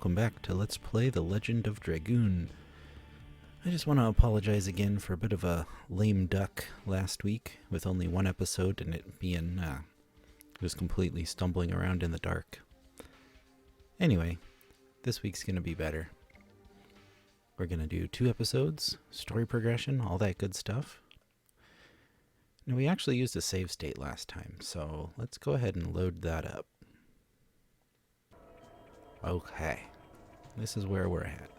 welcome back to Let's Play the Legend of Dragoon. I just want to apologize again for a bit of a lame duck last week with only one episode and it being just completely stumbling around in the dark. Anyway, this week's going to be better. We're going to do 2 episodes, story progression, all that good stuff. Now we actually used a save state last time, so let's go ahead and load that up. Okay, this is where we're at.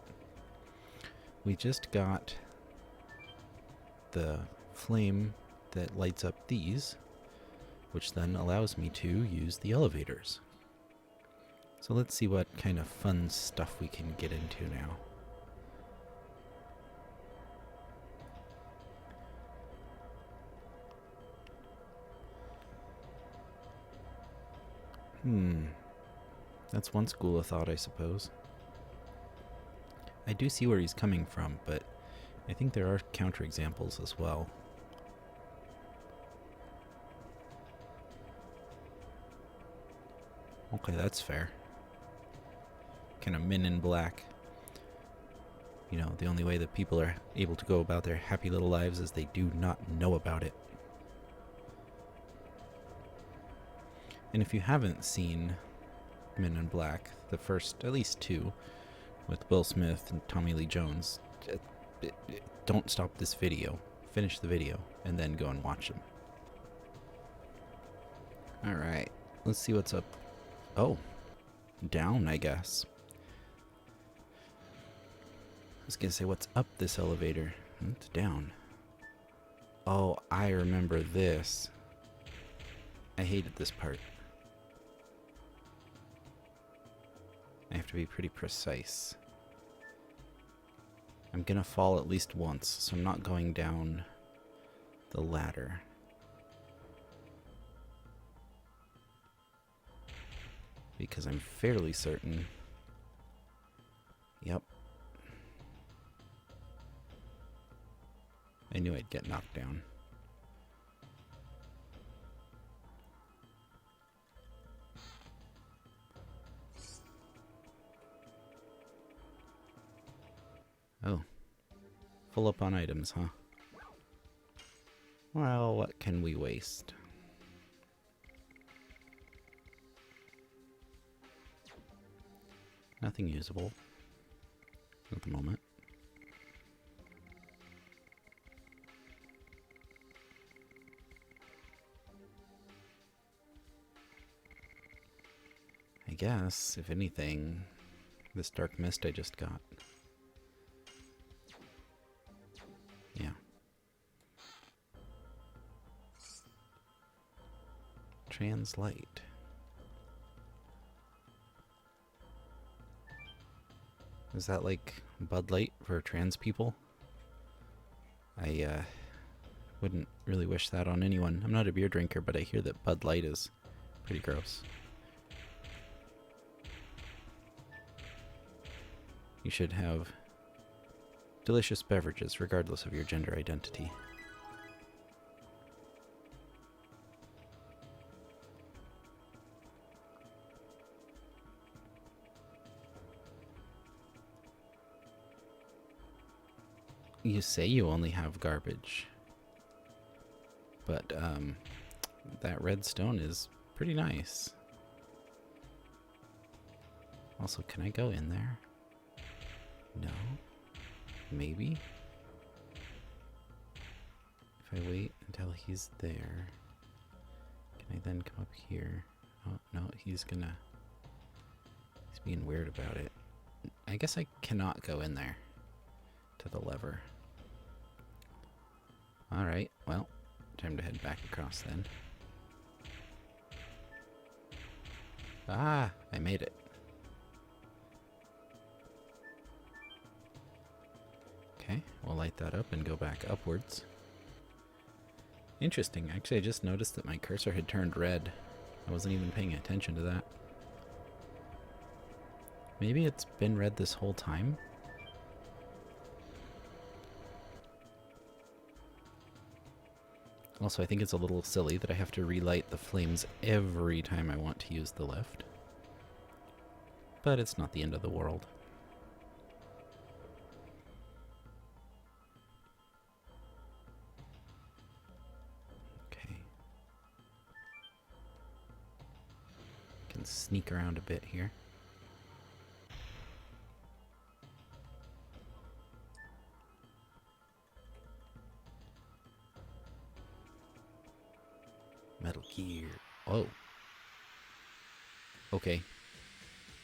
We just got the flame that lights up these, which then allows me to use the elevators. So let's see what kind of fun stuff we can get into now. That's one school of thought, I suppose. I do see where he's coming from, but I think there are counterexamples as well. Okay, that's fair. Kind of Men in Black. You know, the only way that people are able to go about their happy little lives is they do not know about it. And if you haven't seen Men in Black, the first, at least 2, with Will Smith and Tommy Lee Jones, don't stop this video. Finish the video, and then go and watch them. Alright, let's see what's up. Oh, down, I guess. I was gonna say, what's up this elevator? It's down. Oh, I remember this. I hated this part. I have to be pretty precise. I'm gonna fall at least once, so I'm not going down the ladder. Because I'm fairly certain. Yep. I knew I'd get knocked down. Oh. Full up on items, huh? Well, what can we waste? Nothing usable at the moment. I guess, if anything, this dark mist I just got. Yeah. Translate. Is that like Bud Light for trans people? I wouldn't really wish that on anyone. I'm not a beer drinker, but I hear that Bud Light is pretty gross. You should have delicious beverages regardless of your gender identity. You say you only have garbage, but that red stone is pretty nice. Also, can I go in there? No. Maybe? If I wait until he's there, can I then come up here? Oh, no, he's being weird about it. I guess I cannot go in there to the lever. Alright, well, time to head back across then. Ah, I made it. Okay, we'll light that up and go back upwards. Interesting, actually I just noticed that my cursor had turned red. I wasn't even paying attention to that. Maybe it's been red this whole time? Also, I think it's a little silly that I have to relight the flames every time I want to use the lift. but it's not the end of the world. Okay. Can sneak around a bit here. Metal Gear. Oh. Okay.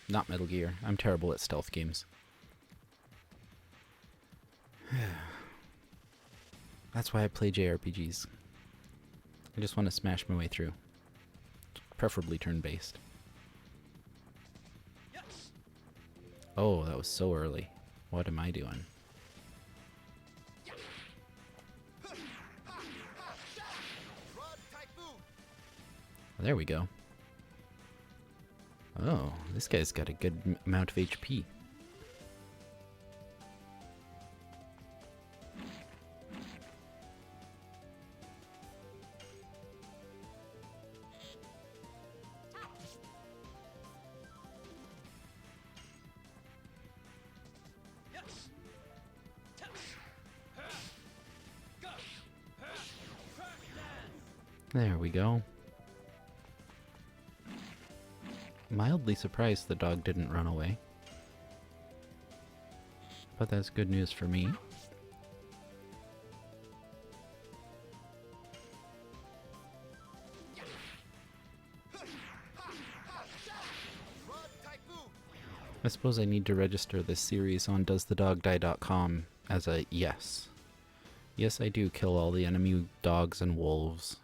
Not Metal Gear. I'm terrible at stealth games. That's why I play JRPGs. I just want to smash my way through. Preferably turn-based. Oh, that was so early. What am I doing? There we go. Oh, this guy's got a good amount of HP. There we go. Mildly surprised the dog didn't run away. But that's good news for me. I suppose I need to register this series on doesthedogdie.com as a yes. Yes, I do kill all the enemy dogs and wolves.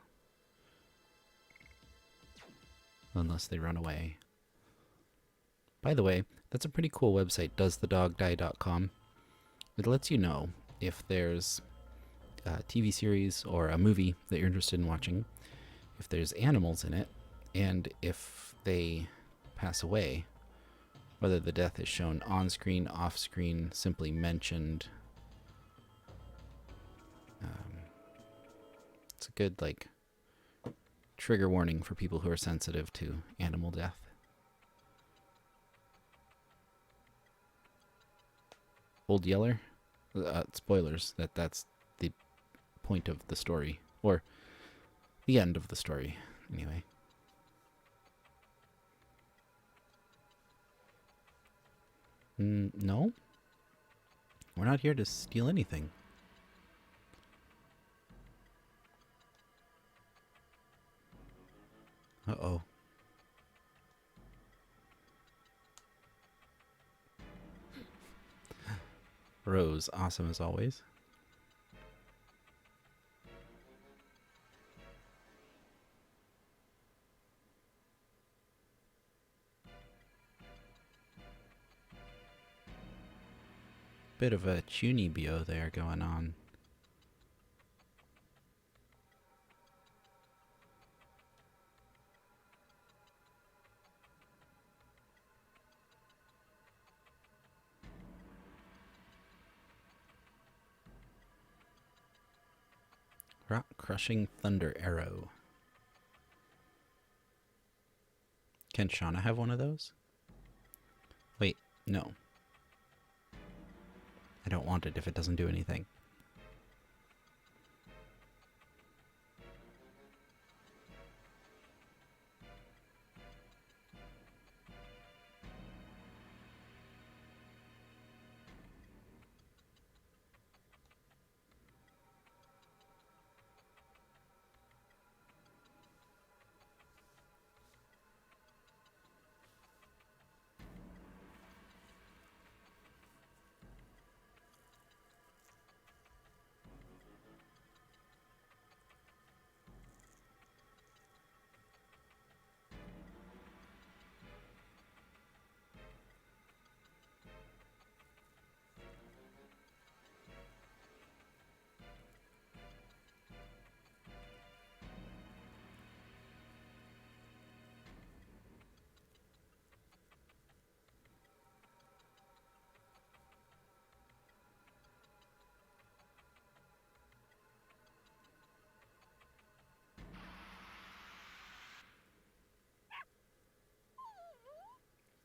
Unless they run away. By the way, that's a pretty cool website, doesthedogdie.com. It lets you know if there's a TV series or a movie that you're interested in watching, if there's animals in it, and if they pass away, whether the death is shown on screen, off screen, simply mentioned. It's a good, like, trigger warning for people who are sensitive to animal death. Old Yeller? Spoilers, that's the point of the story. Or the end of the story, anyway. No? We're not here to steal anything. Uh-oh. Rose, awesome as always. Bit of a Chunibyo there going on. Rock Crushing Thunder Arrow. Can Shauna have one of those? Wait, no. I don't want it if it doesn't do anything.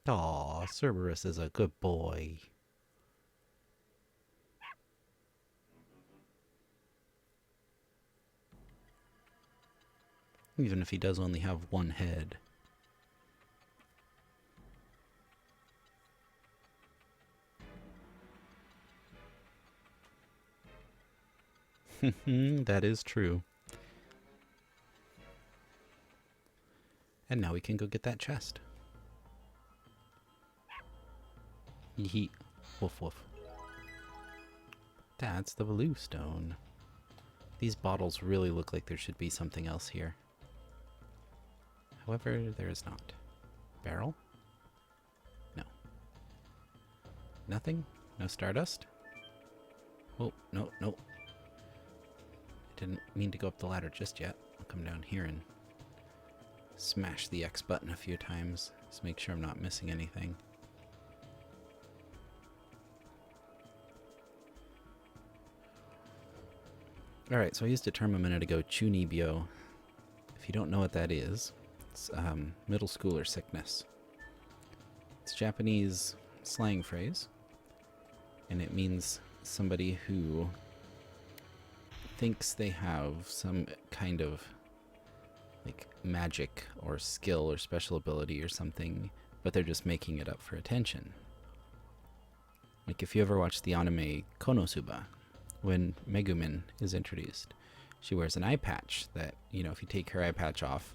Aww. Cerberus is a good boy. Even if he does only have one head. That is true. And now we can go get that chest. Yeet. Woof woof. That's the blue stone. These bottles really look like there should be something else here. However, there is not. Barrel? No. Nothing? No stardust? Oh, no, no. I didn't mean to go up the ladder just yet. I'll come down here and smash the X button a few times. Just make sure I'm not missing anything. Alright, so I used a term a minute ago, chunibyo. If you don't know what that is, it's middle schooler sickness. It's a Japanese slang phrase, and it means somebody who thinks they have some kind of like magic or skill or special ability or something, but they're just making it up for attention. Like if you ever watch the anime Konosuba, when Megumin is introduced, she wears an eye patch that, you know, if you take her eye patch off,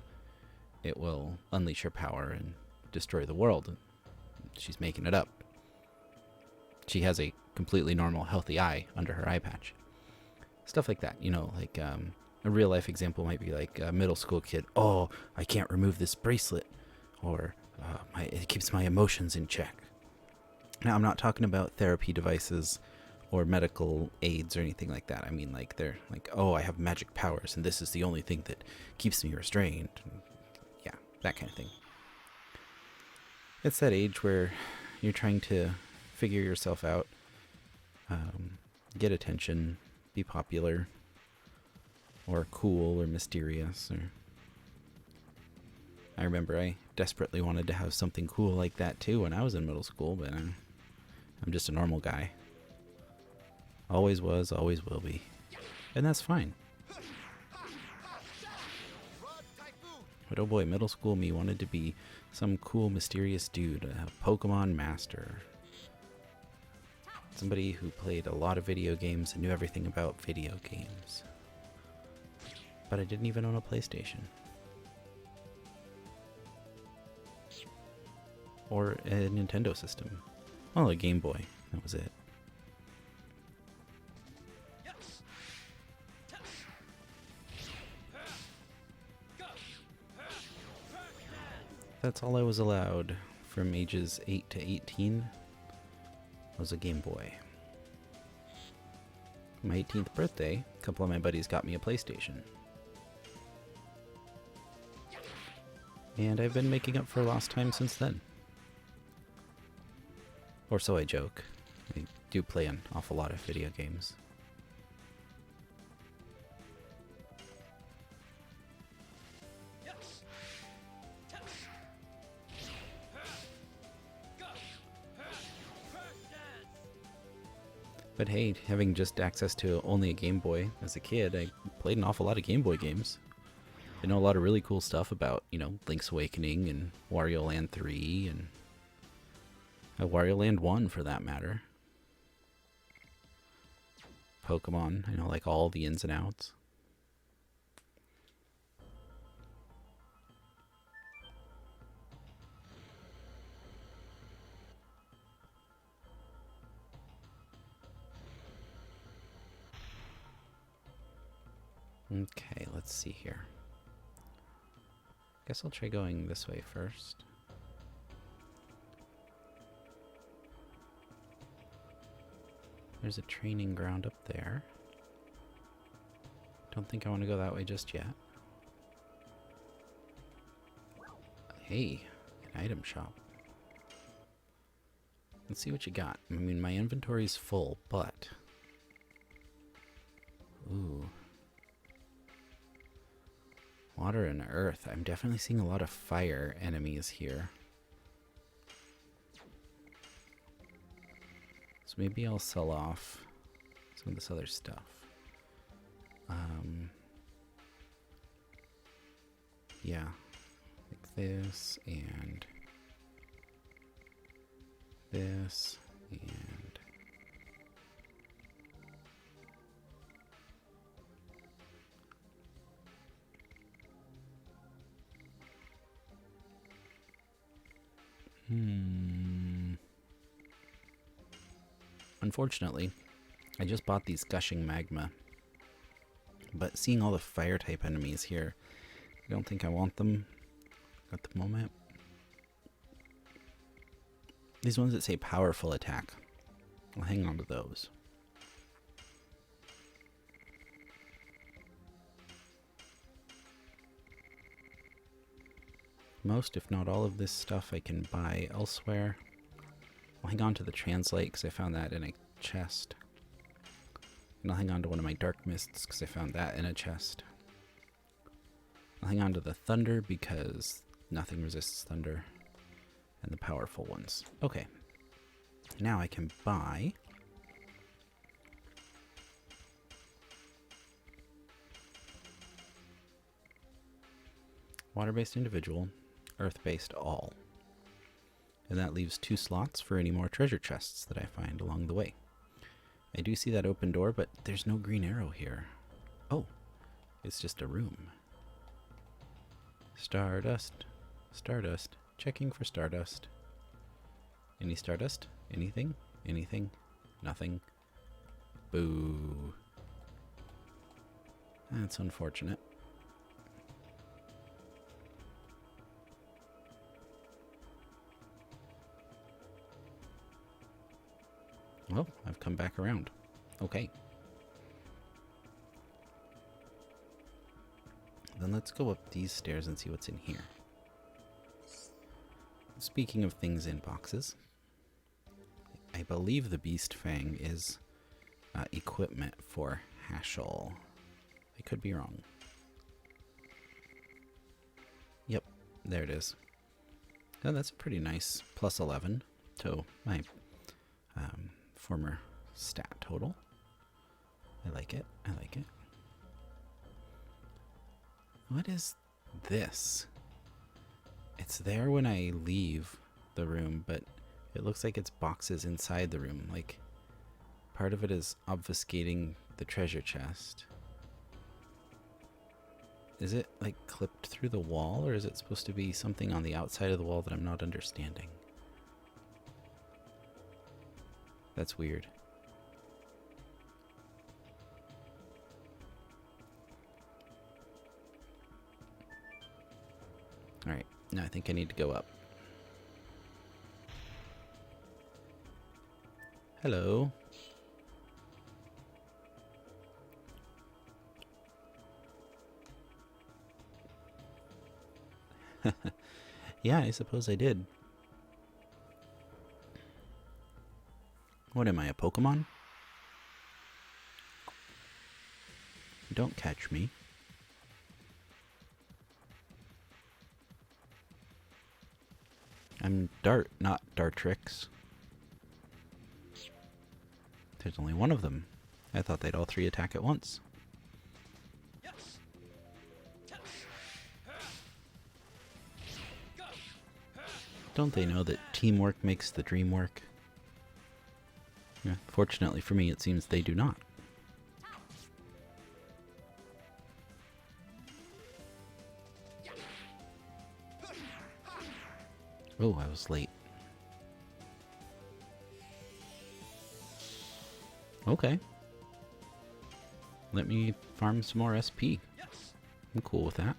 it will unleash her power and destroy the world. She's making it up. She has a completely normal, healthy eye under her eye patch. Stuff like that, you know, like a real life example might be like a middle school kid. Oh, I can't remove this bracelet, or it keeps my emotions in check. Now, I'm not talking about therapy devices or medical aids or anything like that. I mean, like, they're like, oh, I have magic powers, and this is the only thing that keeps me restrained. Yeah, that kind of thing. It's that age where you're trying to figure yourself out, get attention, be popular, or cool, or mysterious. Or I remember I desperately wanted to have something cool like that too when I was in middle school, but I'm just a normal guy. Always was, always will be. And that's fine. But oh boy, middle school me wanted to be some cool, mysterious dude, a Pokemon master. Somebody who played a lot of video games and knew everything about video games. But I didn't even own a PlayStation. Or a Nintendo system. Well, a Game Boy. That was it. That's all I was allowed from ages 8 to 18 was a Game Boy. My 18th birthday, a couple of my buddies got me a PlayStation. And I've been making up for lost time since then. Or so I joke. I do play an awful lot of video games. But hey, having just access to only a Game Boy as a kid, I played an awful lot of Game Boy games. I know a lot of really cool stuff about, you know, Link's Awakening and Wario Land 3 and Wario Land 1 for that matter. Pokemon, I know like all the ins and outs. Okay, let's see here. Guess I'll try going this way first. There's a training ground up there. Don't think I want to go that way just yet. Hey, an item shop. Let's see what you got. I mean, my inventory's full, but... Ooh. Water and earth. I'm definitely seeing a lot of fire enemies here. maybe I'll sell off some of this other stuff. Yeah, like this and this and Unfortunately, I just bought these gushing magma, but seeing all the fire type enemies here, I don't think I want them at the moment. These ones that say powerful attack, I'll hang on to those. Most, if not all of this stuff I can buy elsewhere. I'll hang on to the translate because I found that in a chest. And I'll hang on to one of my dark mists because I found that in a chest. I'll hang on to the thunder because nothing resists thunder. And the powerful ones. Okay. Now I can buy water-based individual, earth-based all. And that leaves 2 slots for any more treasure chests that I find along the way. I do see that open door, but there's no green arrow here. Oh, it's just a room. Stardust. Stardust. Checking for stardust. Any stardust? Anything? Anything? Nothing. Boo. That's unfortunate. Well, I've come back around. Okay. Then let's go up these stairs and see what's in here. Speaking of things in boxes, I believe the Beast Fang is equipment for Hashel. I could be wrong. Yep, there it is. Oh, that's a pretty nice plus 11 to my former stat total. I like it. I like it. What is this? It's there when I leave the room, but it looks like it's boxes inside the room. Like, part of it is obfuscating the treasure chest. Is it, like, clipped through the wall, or is it supposed to be something on the outside of the wall that I'm not understanding? That's weird. Alright, now I think I need to go up. Hello. Yeah, I suppose I did. What am I, a Pokemon? Don't catch me. I'm Dart, not Dartrix. There's only one of them. I thought they'd all 3 attack at once. Don't they know that teamwork makes the dream work? Yeah, fortunately for me, it seems they do not. Oh, I was late. Okay. Let me farm some more SP. I'm cool with that.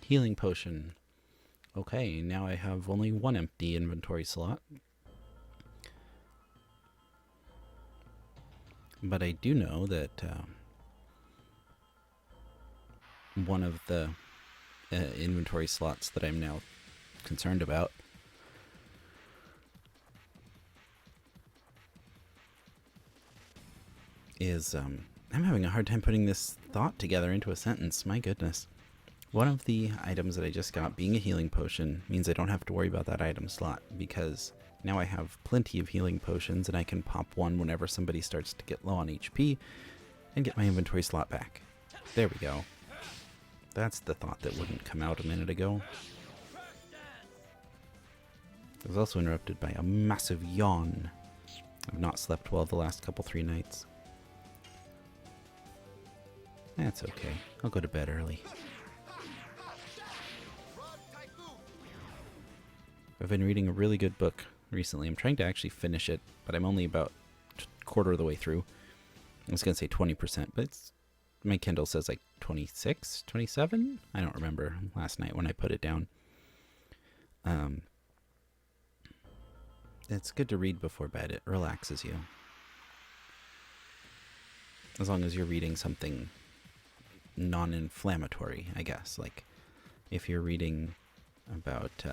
Healing potion. Okay, now I have only 1 empty inventory slot. But I do know that one of the inventory slots that I'm now concerned about. I'm having a hard time putting this thought together into a sentence. My goodness. One of the items that I just got, being a healing potion, means I don't have to worry about that item slot, because now I have plenty of healing potions and I can pop one whenever somebody starts to get low on HP and get my inventory slot back. There we go. That's the thought that wouldn't come out a minute ago. I was also interrupted by a massive yawn. I've not slept well the last 3 nights. That's okay. I'll go to bed early. I've been reading a really good book recently. I'm trying to actually finish it, but I'm only about a quarter of the way through. I was going to say 20%, but my Kindle says like 26, 27? I don't remember last night when I put it down. It's good to read before bed. It relaxes you. As long as you're reading something non-inflammatory, I guess. Like, if you're reading about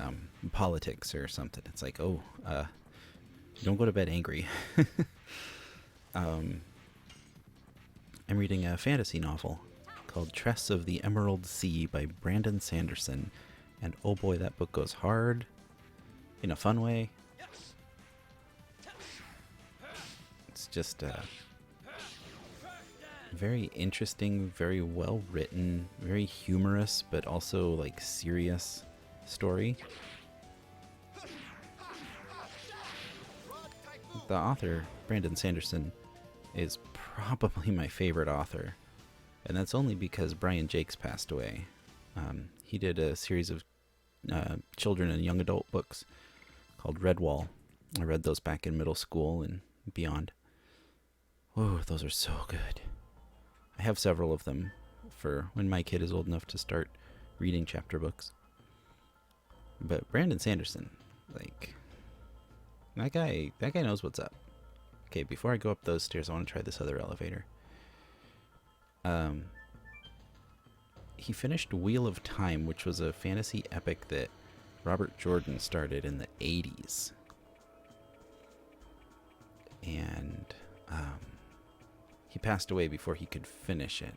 politics or something, it's like, don't go to bed angry. I'm reading a fantasy novel called Tress of the Emerald Sea by Brandon Sanderson, and oh boy, that book goes hard in a fun way. It's just very interesting, very well written, very humorous, but also like serious story. The author, Brandon Sanderson, is probably my favorite author, and that's only because Brian Jakes passed away. He did a series of children and young adult books called Redwall. I read those back in middle school and beyond. Oh, those are so good. I have several of them for when my kid is old enough to start reading chapter books. But Brandon Sanderson, like, that guy knows what's up. Okay, before I go up those stairs, I want to try this other elevator. He finished Wheel of Time, which was a fantasy epic that Robert Jordan started in the 80s. And he passed away before he could finish it.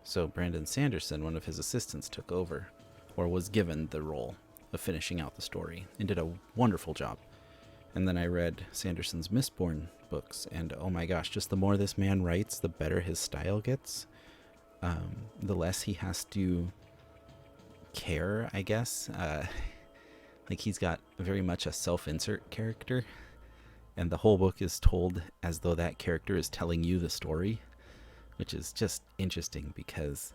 So Brandon Sanderson, one of his assistants, took over, or was given the role of finishing out the story, and did a wonderful job. And then I read Sanderson's Mistborn books, and oh my gosh, just the more this man writes, the better his style gets. The less he has to care, I guess. Like, he's got very much a self-insert character, and the whole book is told as though that character is telling you the story, which is just interesting because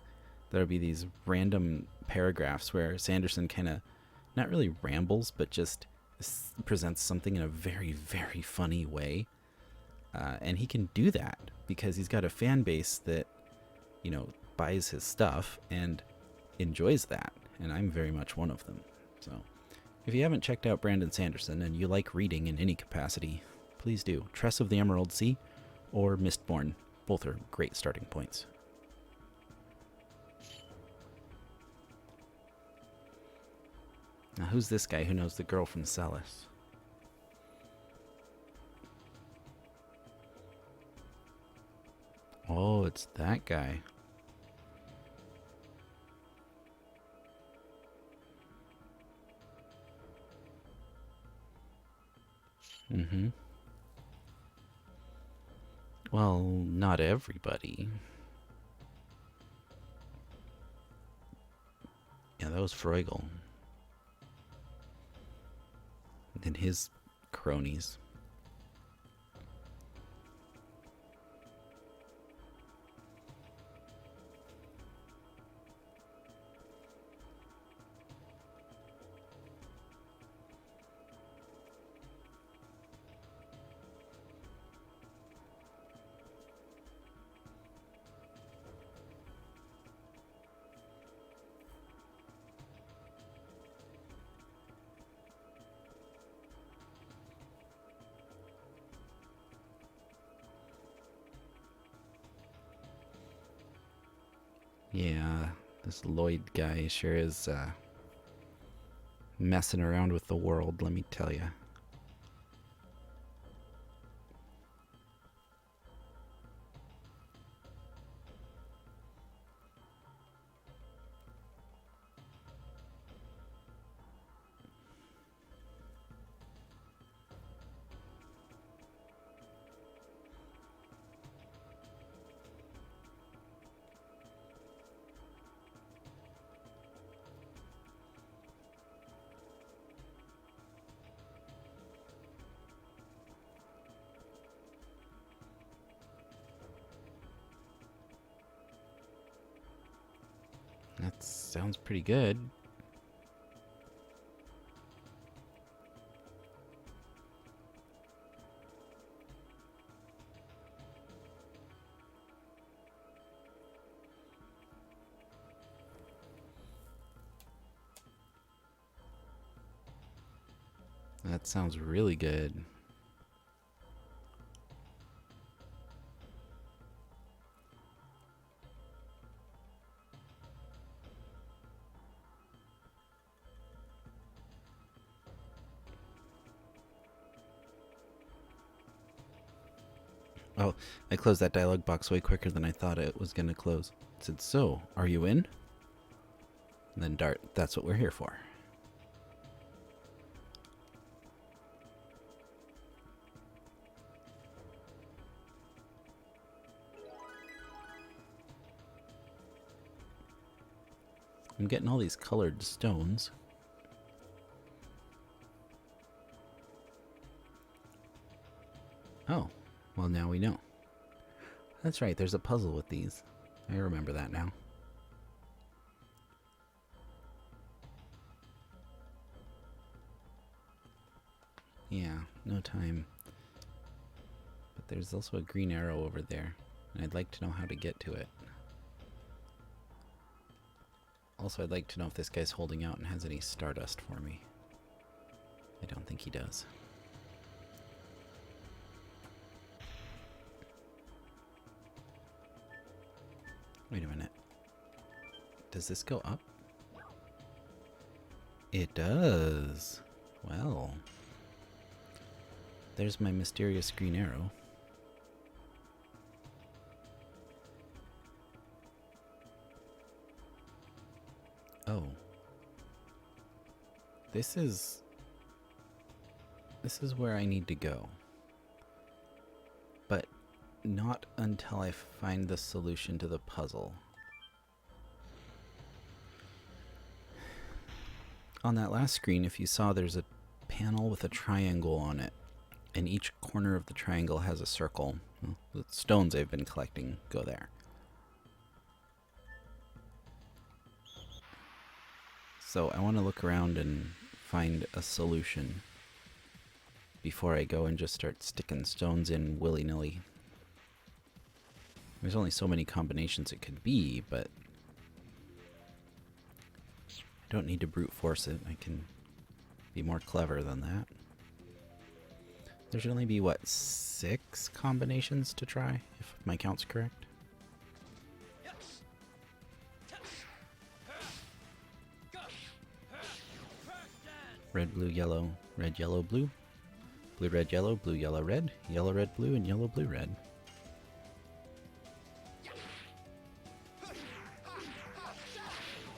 there'll be these random paragraphs where Sanderson kind of not really rambles, but just presents something in a very, very funny way. And he can do that because he's got a fan base that, you know, buys his stuff and enjoys that. And I'm very much one of them. So if you haven't checked out Brandon Sanderson and you like reading in any capacity, please do. Tress of the Emerald Sea or Mistborn. Both are great starting points. Now, who's this guy who knows the girl from Celis? Oh, it's that guy. Mm-hmm. Well, not everybody. Yeah, that was Freugel. And his cronies. Yeah, this Lloyd guy sure is messing around with the world, let me tell you. That sounds pretty good. That sounds really good. Oh, I closed that dialog box way quicker than I thought it was going to close. It said, "So, are you in?" And then Dart, that's what we're here for. I'm getting all these colored stones. Oh, well now we know. That's right, there's a puzzle with these. I remember that now. Yeah, no time. But there's also a green arrow over there, and I'd like to know how to get to it. Also, I'd like to know if this guy's holding out and has any stardust for me. I don't think he does. Wait a minute. Does this go up? It does. Well, there's my mysterious green arrow. Oh. This is where I need to go. But not until I find the solution to the puzzle. On that last screen, if you saw, there's a panel with a triangle on it, and each corner of the triangle has a circle. Well, the stones I've been collecting go there. So I want to look around and find a solution before I go and just start sticking stones in willy-nilly. There's only so many combinations it could be, but I don't need to brute force it. I can be more clever than that. There should only be, what, 6 combinations to try, if my count's correct? Red, blue, yellow, red, yellow, blue. Blue, red, yellow, blue, yellow, red. Yellow, red, blue, and yellow, blue, red.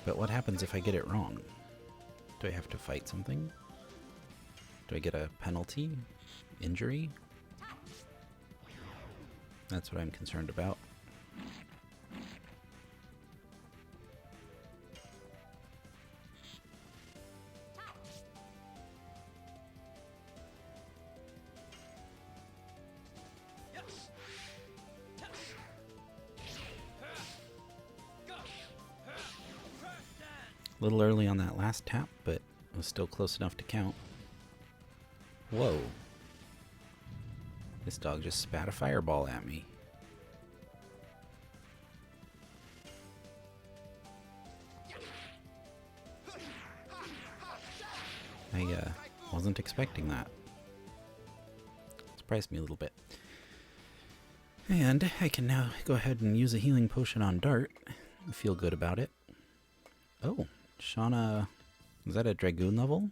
But what happens if I get it wrong? Do I have to fight something? Do I get a penalty? Injury? That's what I'm concerned about. A little early on that last tap, but it was still close enough to count. Whoa. This dog just spat a fireball at me. I wasn't expecting that. Surprised me a little bit. And I can now go ahead and use a healing potion on Dart feel good about it. Oh, Shauna, is that a Dragoon level?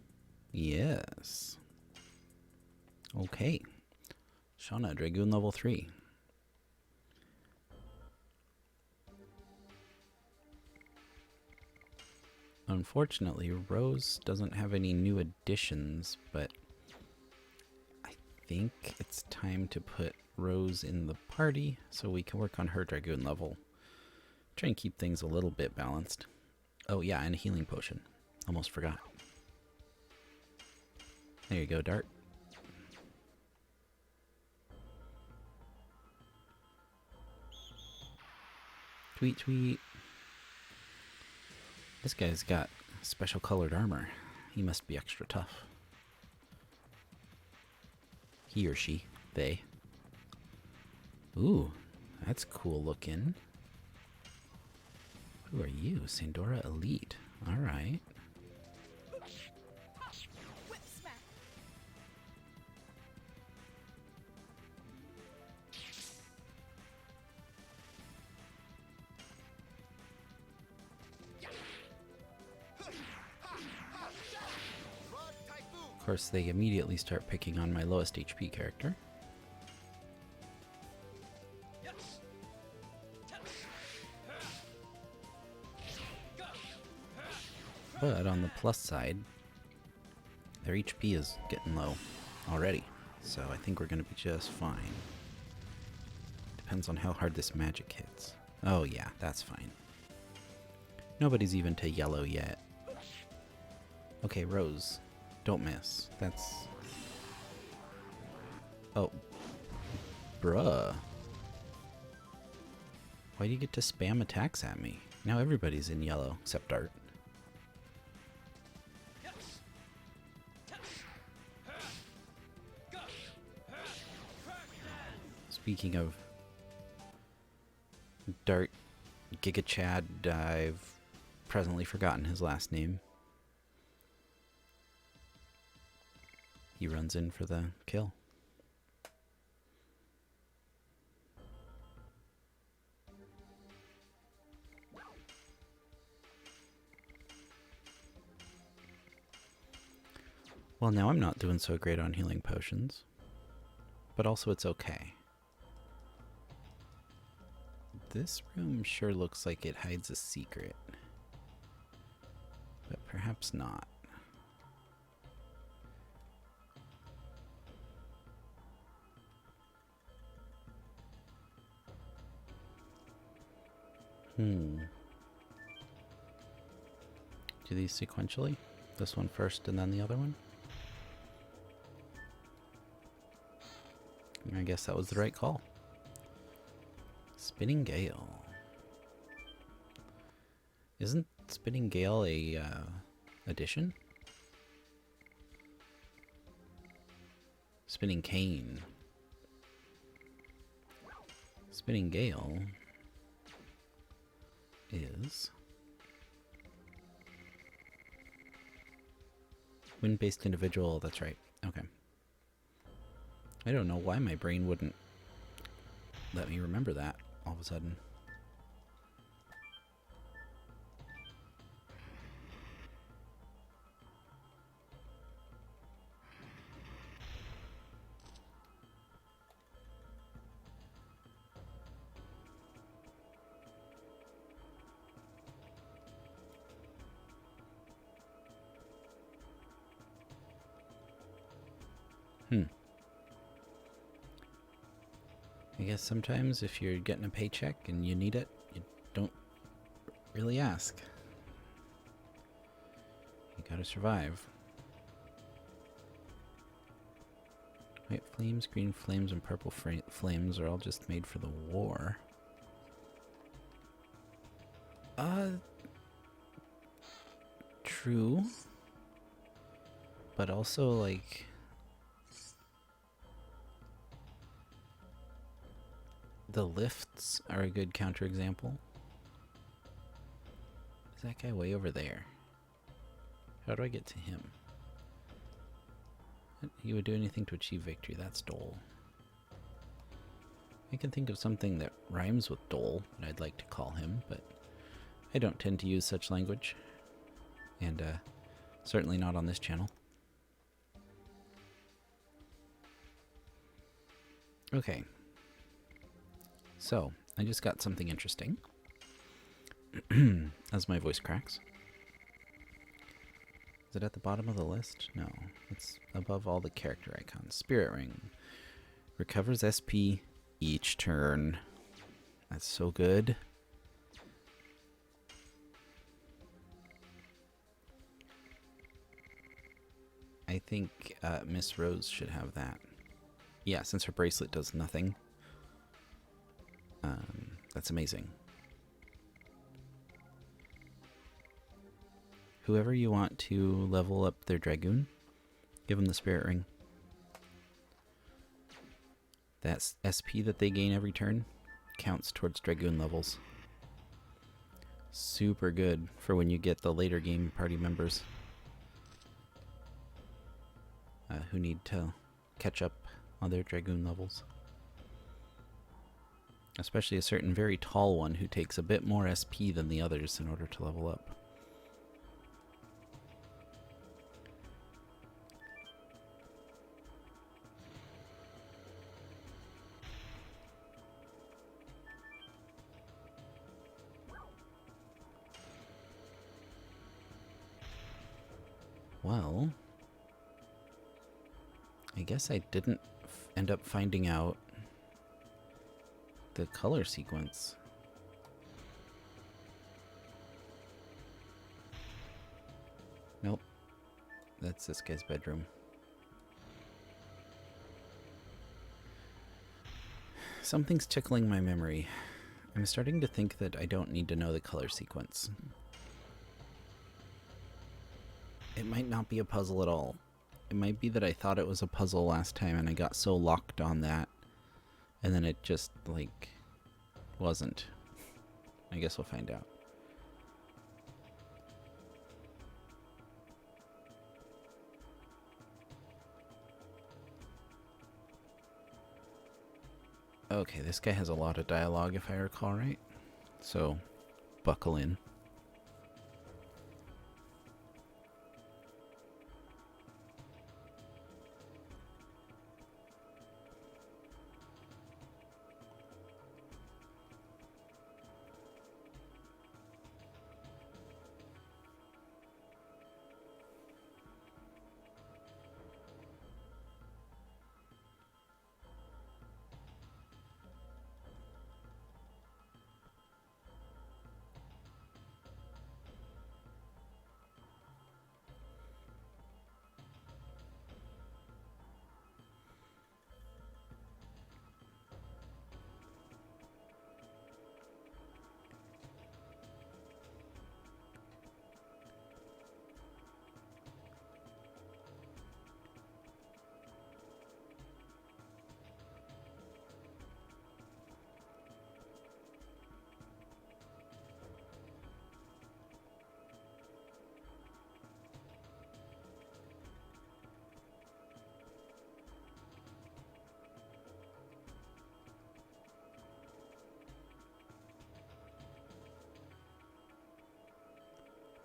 Yes. Okay. Shauna, Dragoon level 3. Unfortunately, Rose doesn't have any new additions, but I think it's time to put Rose in the party so we can work on her Dragoon level. Try and keep things a little bit balanced. Oh yeah, and a healing potion. Almost forgot. There you go, Dart. Tweet, tweet. This guy's got special colored armor. He must be extra tough. He or she. They. Ooh, that's cool looking. Who are you? Sandora Elite. Alright. Of course, they immediately start picking on my lowest HP character. But on the plus side, their HP is getting low already, so I think we're going to be just fine. Depends on how hard this magic hits. Oh yeah, that's fine. Nobody's even to yellow yet. Okay, Rose. Don't miss. That's... Oh. Bruh. Why do you get to spam attacks at me? Now everybody's in yellow, except Dart. Speaking of Dart Giga Chad, I've presently forgotten his last name. He runs in for the kill. Well, now I'm not doing so great on healing potions, but also it's okay. This room sure looks like it hides a secret, but perhaps not. Do these sequentially? This one first and then the other one? I guess that was the right call. Spinning Gale. Isn't Spinning Gale a addition? Spinning Cane. Spinning Gale is wind-based individual. That's right. Okay. I don't know why my brain wouldn't let me remember that all of a sudden. I guess sometimes if you're getting a paycheck and you need it, you don't really ask. You gotta survive. White flames, green flames, and purple flames are all just made for the war. True. But also, like... the lifts are a good counterexample. Is that guy way over there? How do I get to him? He would do anything to achieve victory. That's Dole. I can think of something that rhymes with Dole that I'd like to call him, but I don't tend to use such language, and certainly not on this channel. Okay, so I just got something interesting as my voice cracks. Is it at the bottom of the list? No, it's above all the character icons. Spirit Ring. Recovers SP each turn. That's so good. I think Miss Rose should have that. Yeah, since her bracelet does nothing. That's amazing. Whoever you want to level up their Dragoon, give them the Spirit Ring. That SP that they gain every turn counts towards Dragoon levels. Super good for when you get the later game party members who need to catch up on their Dragoon levels. Especially a certain very tall one who takes a bit more SP than the others in order to level up. Well, I guess I didn't end up finding out the color sequence. Nope. That's this guy's bedroom. Something's tickling my memory. I'm starting to think that I don't need to know the color sequence. It might not be a puzzle at all. It might be that I thought it was a puzzle last time and I got so locked on that, and then it just, like, wasn't. I guess we'll find out. Okay, this guy has a lot of dialogue if I recall right. So, buckle in.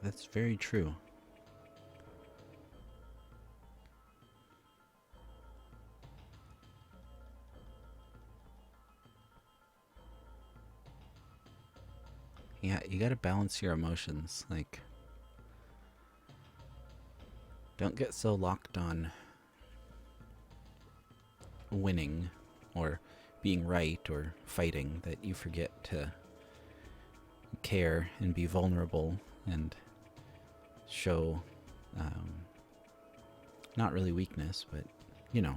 That's very true. Yeah, you gotta balance your emotions. Like, don't get so locked on winning or being right or fighting that you forget to care and be vulnerable and show not really weakness, but you know,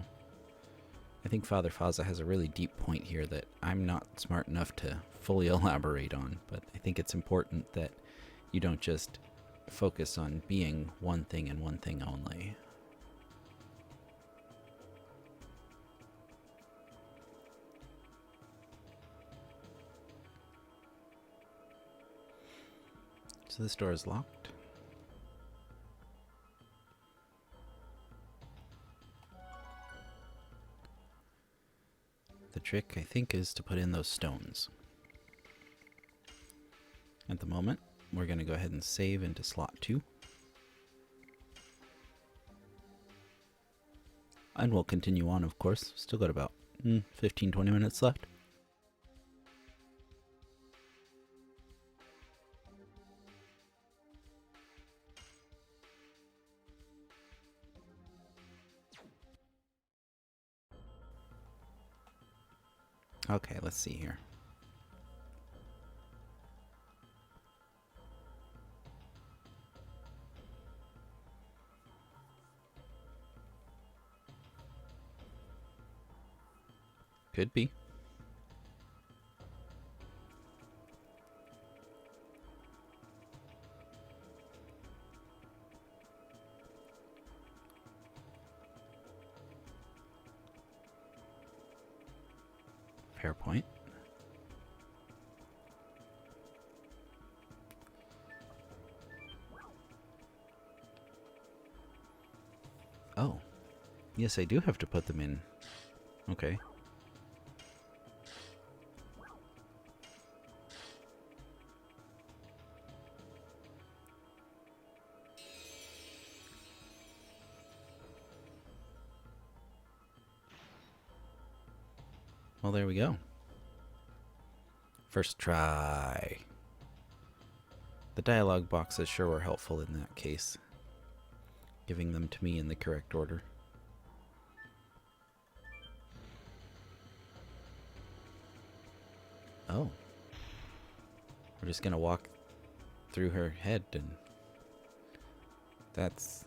I think Father Faza has a really deep point here that I'm not smart enough to fully elaborate on, but I think it's important that you don't just focus on being one thing and one thing only. So this door is locked. The trick, I think, is to put in those stones. At the moment, we're going to go ahead and save into slot 2. And we'll continue on, of course. Still got about 15-20 minutes left. Okay, let's see here. Could be. Fair point. Oh. Yes, I do have to put them in. Okay. Well, there we go. First try. The dialogue boxes sure were helpful in that case, giving them to me in the correct order. Oh. We're just gonna walk through her head, and that's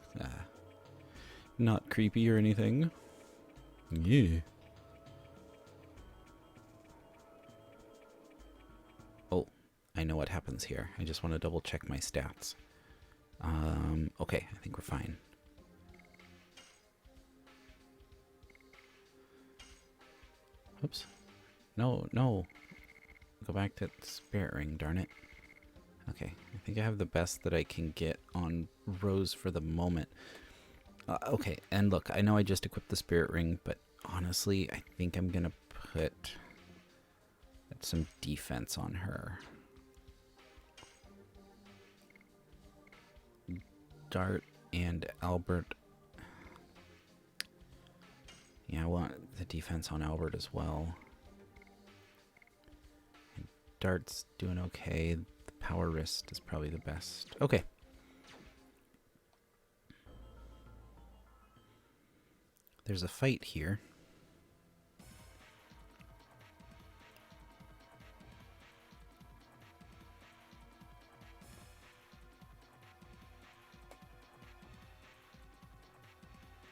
not creepy or anything. Yeah. Oh, I know what happens here. I just want to double check my stats. Okay, I think we're fine. Oops. No, no. Go back to Spirit Ring, darn it. Okay, I think I have the best that I can get on Rose for the moment. Okay, and look, I know I just equipped the Spirit Ring, but honestly, I think I'm gonna put some defense on her. Dart and Albert. Yeah, I want the defense on Albert as well. And Dart's doing okay. The power wrist is probably the best. Okay. There's a fight here.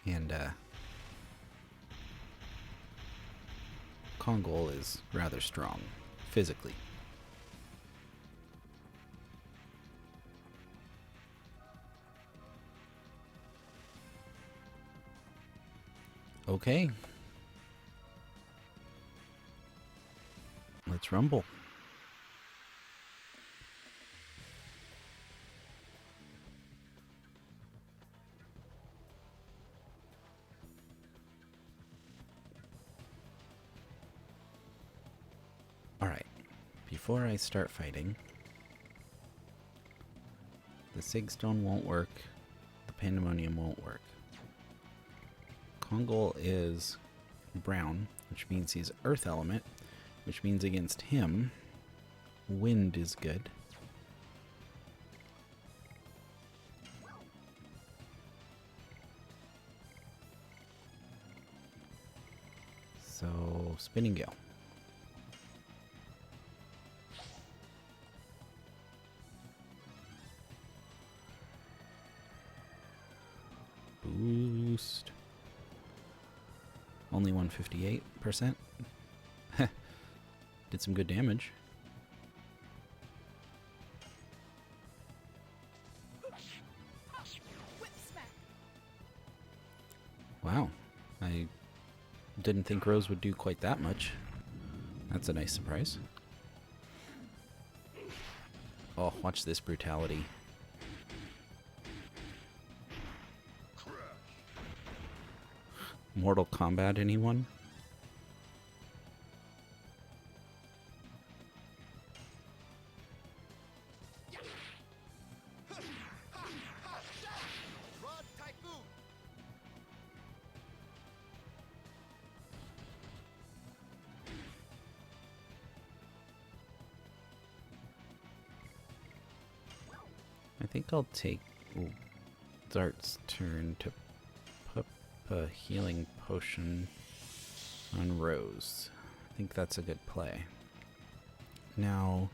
And Kongol is rather strong, physically. Okay. Let's rumble. Alright, before I start fighting, the Sigstone won't work, the Pandemonium won't work. Kongol is brown, which means he's earth element, which means against him, wind is good. So, Spinning Gale. Boost. Only 158%. Did some good damage. Wow. I didn't think Rose would do quite that much. That's a nice surprise. Oh, watch this brutality. Mortal Kombat, anyone? think I'll take Dart's turn to put a healing potion on Rose. I think that's a good play. Now,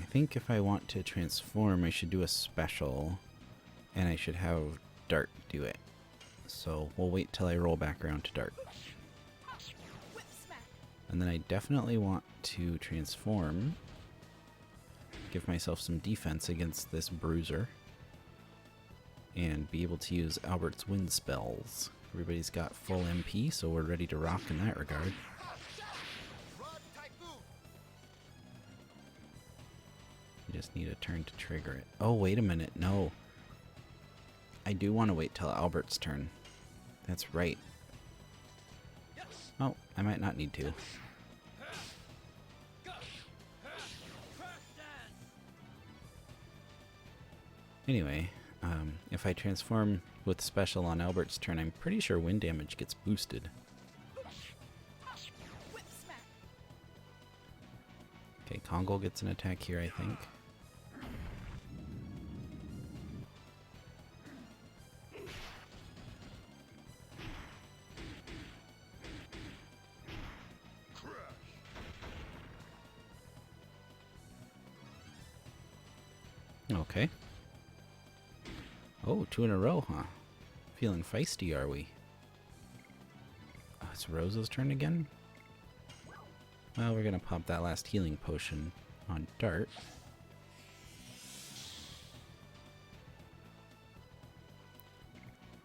I think if I want to transform, I should do a special, and I should have Dart do it. So we'll wait till I roll back around to Dart. And then I definitely want to transform, give myself some defense against this bruiser, and be able to use Albert's wind spells. Everybody's got full MP, so we're ready to rock in that regard. You just need a turn to trigger it. Oh, wait a minute, no. I do want to wait till Albert's turn. That's right. Oh, I might not need to. Anyway, if I transform with special on Albert's turn, I'm pretty sure wind damage gets boosted. Okay, Kongol gets an attack here, I think. Okay. Oh, 2 in a row, huh? Feeling feisty, are we? Oh, it's Rose's turn again? Well, we're gonna pop that last healing potion on Dart.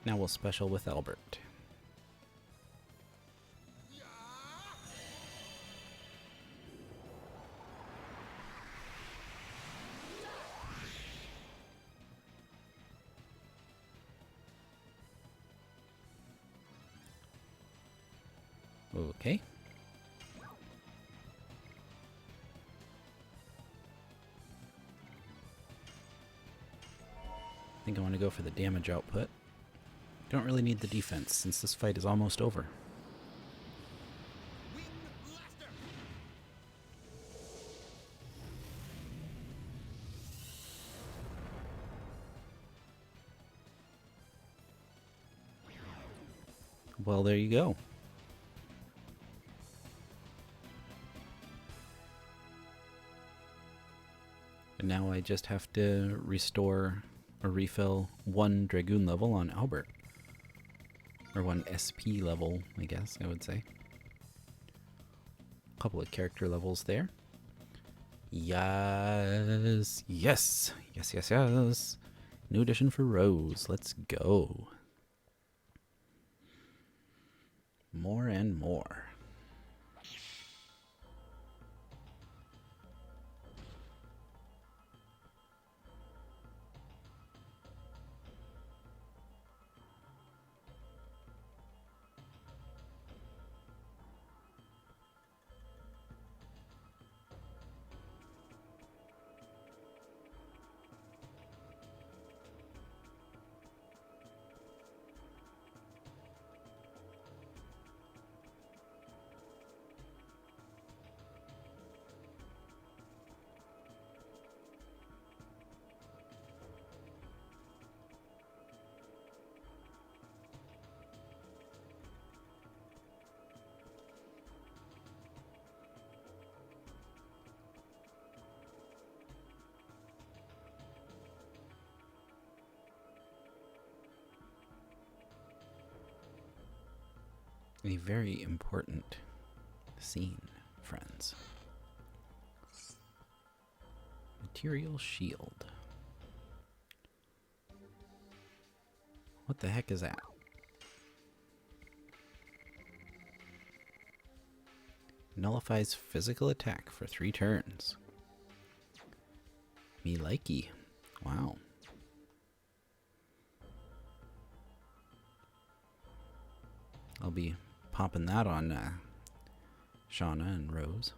Now we'll special with Albert. Okay. I think I want to go for the damage output. Don't really need the defense since this fight is almost over. Well, there you go. And now I just have to restore or refill 1 Dragoon level on Albert. Or 1 SP level, I guess I would say. A couple of character levels there. Yes! Yes! Yes, yes, yes! New addition for Rose. Let's go. More and more. A very important scene, friends. Material shield. What the heck is that? Nullifies physical attack for 3 turns. Me likey. Wow. I'll be popping that on Shauna and Rose.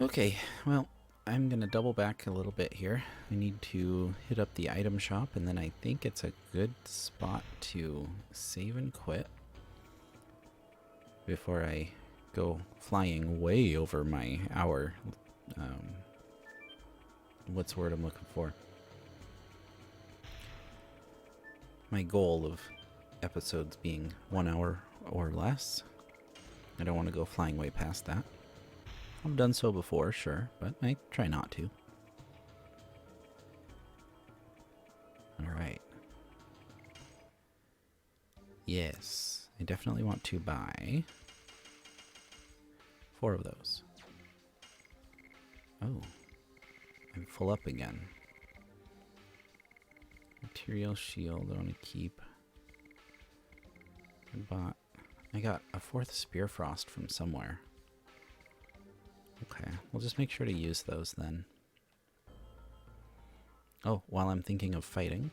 Okay, well, I'm going to double back a little bit here. I need to hit up the item shop, and then I think it's a good spot to save and quit before I go flying way over my hour what's the word I'm looking for? My goal of episodes being 1 hour or less. I don't want to go flying way past that. I've done so before, sure, but I try not to. Alright. Yes, I definitely want to buy 4 of those. Oh, I'm full up again. Material shield I want to keep. I got a 4th Spear Frost from somewhere. Okay, we'll just make sure to use those then. Oh, while I'm thinking of fighting,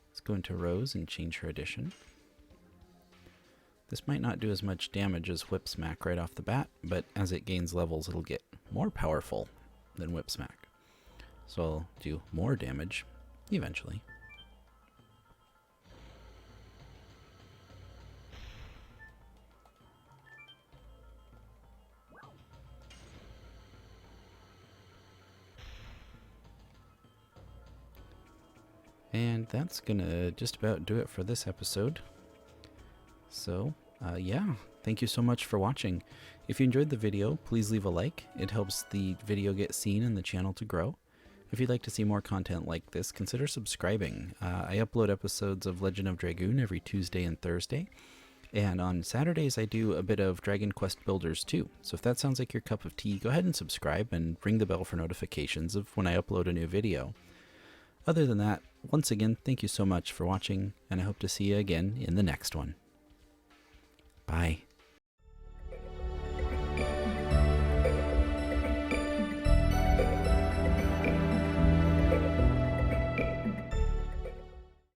let's go into Rose and change her addition. This might not do as much damage as Whip Smack right off the bat, but as it gains levels, it'll get more powerful than Whip Smack. So I'll do more damage eventually. And that's gonna just about do it for this episode. So, yeah, thank you so much for watching. If you enjoyed the video, please leave a like. It helps the video get seen and the channel to grow. If you'd like to see more content like this, consider subscribing. I upload episodes of Legend of Dragoon every Tuesday and Thursday. And on Saturdays, I do a bit of Dragon Quest Builders too. So if that sounds like your cup of tea, go ahead and subscribe and ring the bell for notifications of when I upload a new video. Other than that, once again, thank you so much for watching, and I hope to see you again in the next one. Bye.